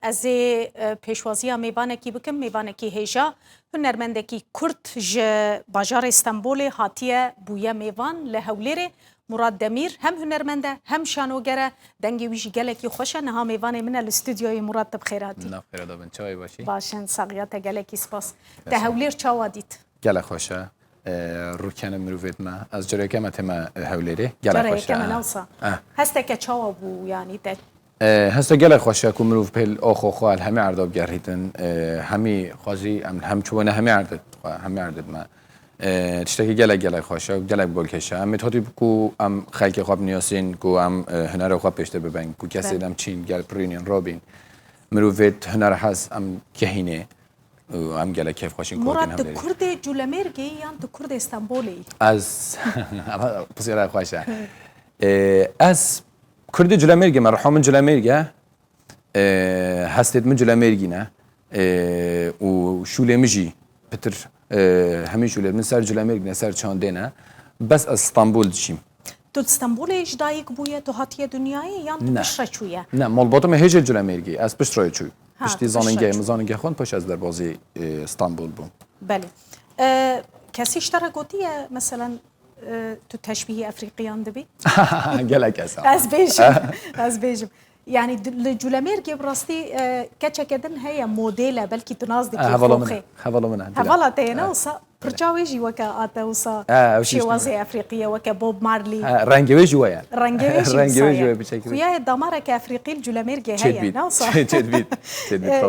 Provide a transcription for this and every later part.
از پیشوازی میوانه کی بکم میوانه کی هیجا هنرمنده کی کرد ج بازار استانبول هاتیه بویا میوان لهولره مراد دمیر هم هنرمنده هم شانوگره دنگی ویجی گله کی خوشه نه میوان من الاستودیوی مراد بخیراتی نه خیرادا بن چای باشی باشن ساقیات گله کی سپاس تهولر چاوادیت گله خوشه روکن مروفت ما از جرای که متم هولره گله جرای خوشه که منوسا هسته که چاوا بو یعنی هسته گله خوشه که مروف پل آخو خوال همه عرداب گرهیدن همی خوازی هم چونه همه عردد ما تشتكي جلا خوشه جلا بقول كشه هم متهاتي بكو ام خلق خواب نياسين كو ام هنر خواب بيشته ببين كو كسي دم چين جل برينين رابين مروفيت هنر حس ام كهينه ام جلا كيف خوشين مراد كرد جولمرگي يان تو كرد استانبولي از بصير خوشه از كرد جولمرگي مرحوم من جولمرگي هستید من جولمرگي نه و شوله مجي بتر همین شوله من سر جولمرگ نه سر چانده نه بس از استانبول دشیم تو استانبول ایش دایک بویه تو هاتیه دنیایی یا تو پشت چویه نه مال باتم هیچ جولمرگی از پشت رای چوی پشتی زاننگه خون پشت از در بازی استانبول بوم بله کسی اشترا گوتیه مثلا تو تشبیه افریقیان دبی گله کسا از بیجم يعني الجولمرگ براستی کچه کدن هي موديله بلكي تناز دكي خوخي حوالا منها حوالا تينا وصا برجاويجي وكا آتا وصا شوازي أفريقية وكا بوب مارلي رنگوي جوايا رنگوي بشكل خويا دمارة كأفريقي الجولمرگ هي نوصا تدبيت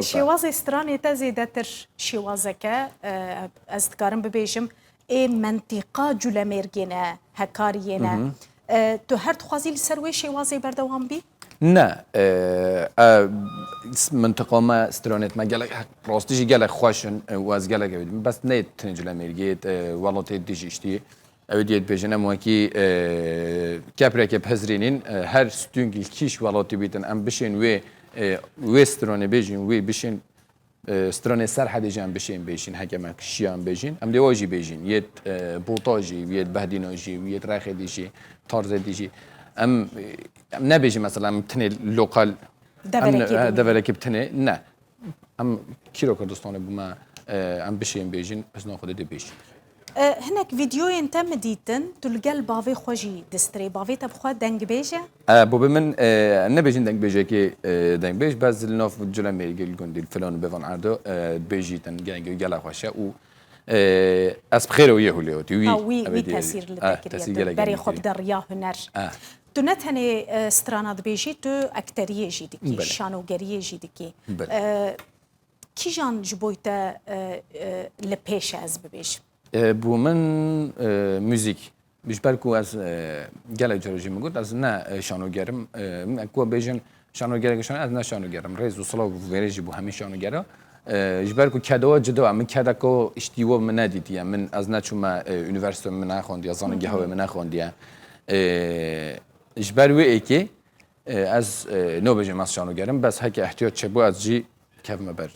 شوازي ستران تزيدتر شوازك أذكارم ببيجم اي منطقة جولمرگنا هكارينا تو هر تخوازي لسروي شوازي بردوام بي نه منطقه ما استرانت ما گله راستیش گله خوشن و از گله گوید بس نه تنجله مرگید ولات دیجیشتی اودیت بجنه موکی کپره که پزرینین هر ستونگی کیش ولاتی بیتن ام بشین و استرانه بجین و بشین استرانه سر حدی جام بشین حکم شیام بجین ام دیواجی بجین یت بوتاجی یت بهدیناجی یت رخدیجی طرز دیجی ام نبيجي مثلا بتني لوكال دبركي بتني نه ام كيلو كردستان بما ام بشين بيجين بس ناخذ دي بيش هناك فيديو انتم ديتن تلقى بافي خوجي دستري بافي تبخوا دنگ بيجه بو من نبيجين دنگ بيجه كي دنگ بيج بس النوف جولمرگ الجندي الفلان بفان عردو بيجي تن دنگ جلا خوشه و اس بخير ويهوليوتي وي تاثير للذاكره بري خود دريا هنر تو نتنی استرانات بیشی تو اکتریه جیدی شانوگریه جیدی کی جان جبویت لپیش از ببیش بو من موزیک بیش برکو از گله جرجی میگود از نه شانوگرم کو بیشن شانوگرگشان از نه شانوگرم ریز و صلاح وریجی بو همه شانوگرا جبرکو کدوا جدا من کدکو اشتیو من ندیدیم من از نه چون یونیورسیته من نخوندی از زانگی های من نخوندی اجبار وی کی از نوبجم از شانوگرم بس هک احتیاط چبو از جی کف مبر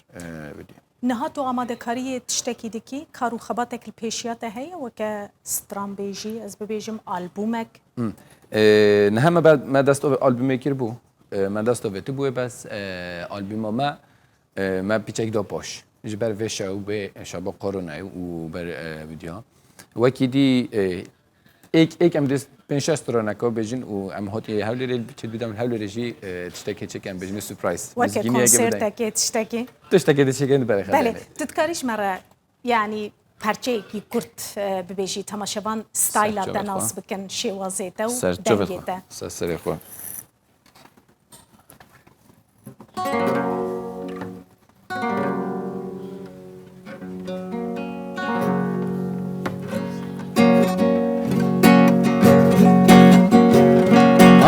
بدی نه تو آماده کاری تشتکی دکی کارو خباتک الپیشیات هی و که ستران بیجی از ببیجم آلبومک نه ما دست آلبوم کر بو ما دست وقتی بو بس آلبوم ما پیچک دو پاش اجبار وشاو به شبا قرنه و بر ویدیو وکی دی ایک ام دست پنجاه رانکو بجین و ام هاتی هولری بچه بیدم هولری جی تشتکی چکم بجین سورپرایز وکی کنسرت کی تشتکی برای خدمت بله تذکریش مرا یعنی پرچه کی کرد ببیجی تماشاوان ستایل دناس بکن شوازیتا و دنگیتا سر خو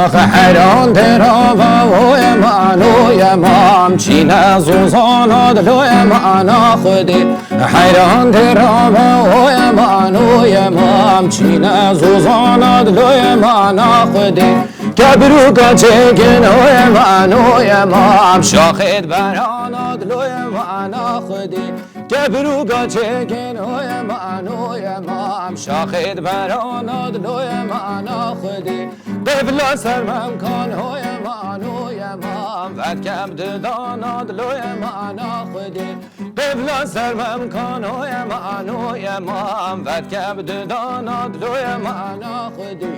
آخه حیران درابا و معنو یمام چینه زوزانا دلو معنا خودی حیران درابا و معنو یمام چینه زوزانا دلو معنا خودی کبرو کچگن و معنو یمام شاخد برانا دلو معنا خودی گبروگا چکن های مام شاخد براناد لوی معنا خودی قبلا سرمم کن های مام ود کبد داناد لوی معنا خودی قبلا سرمم کن های مام ود کبد داناد لوی معنا خودی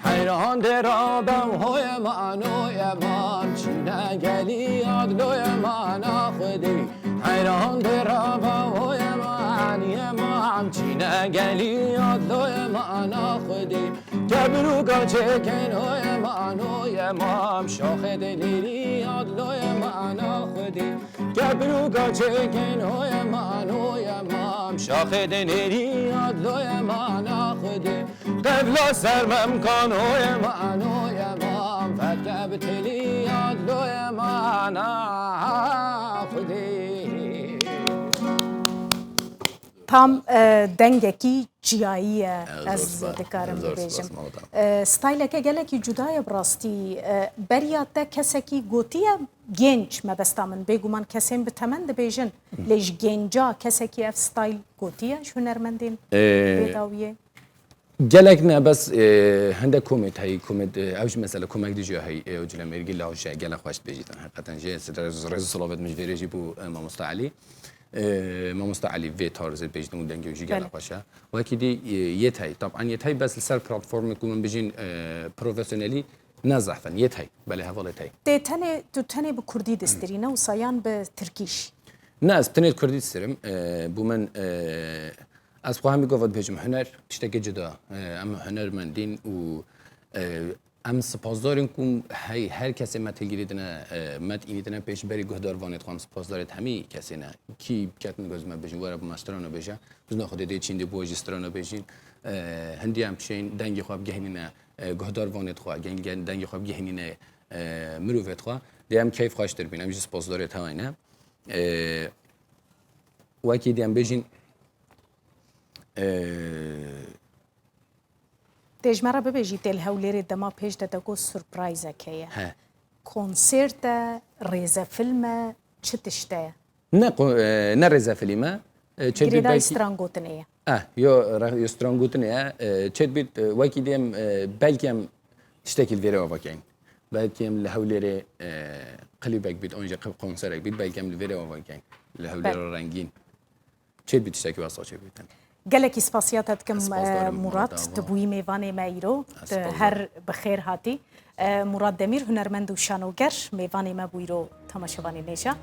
حیران درابم های مام چینه گلی یاد لوی معنا خودی حیران درابم های مام چینه گلی یاد لوی معنا خودی گبروگا چکن های مام شاخ دلیری یاد لوی معنا خودی گبروگا چکن های مام شاخ دلیری یاد لوی معنا خودی قبلا سرمم کن های مام فتگب تلی یاد لوی معنا خودی Tam dengekî ciyayî ye ez dikarim bibêjim. Stayleke gelekî cuda ye bi rastî beriya te kesekî gotiye genç mebesta min bêguman kesên bi temen dibêjin lê ji genca kesekî ev stayl gotiye ji hunermendên Rûdawê. gelek ne bes hende komet hay komet ev ji mesela komek dijiya hay ew Colemergî lawşe gelek xweş dibêjîtin heqeten jê rêz solavet min ji vê rêjî bû mamosta Elî mamosta Elî vê tarzê bêjin û dengê jî gelek xweş e wekî dî yet hey taban yet hey bes li ser platformek û min bijîn profesyonelî nezehfen yet hey belê hevalê hey Tê tenê tu tenê bi Kurdî distîrîne û sayan bi Tirkîş. Ne ez tenê Kurdî distirim bû min ez xwe hemî govat bêjim huner tiştekî cida em hunermendîn û em spazdarên ku hey her kesê me têgirî dine me înî dine pêşberî guhdarvanê dixwam spazdarê hemî kesê ne kî ketin göz me bêjin were bi me strana bêje biz naxwe dê çîn dê bo jî strana bêjîn hindî em pişên dengê xwe bigihînîne guhdarvanê xwe dengê xwe bigihînîne mirovê xwe dê em keyf xweş dirbîn em jî spazdarê tewayne wekî dê em bêjin Têjmera bibêjî tê li Hewlêrê dema pêş de te got surprizeke ye. Konsert e, rêzefilm e, çi tişte ye? ne rêzefilî me Girêdayî Stran gotinê ye. yo Stran gotinê ye çêbît wekî dê em belkî em tiştekî li vêrê avakeyên belkî em li Hewlêrê qilîbek bît onca konserek bît belkî em li vêrê avakeyên li Hewlêra rengîn çêbît tiştekî wesa çêbîtin Gelekî spasiya te dikim Murat tu bûyî mêvanê me îro her bi xêr hatî Murat Demîr hunermend û şanoger mêvanê me bû îro temaşevanê nêja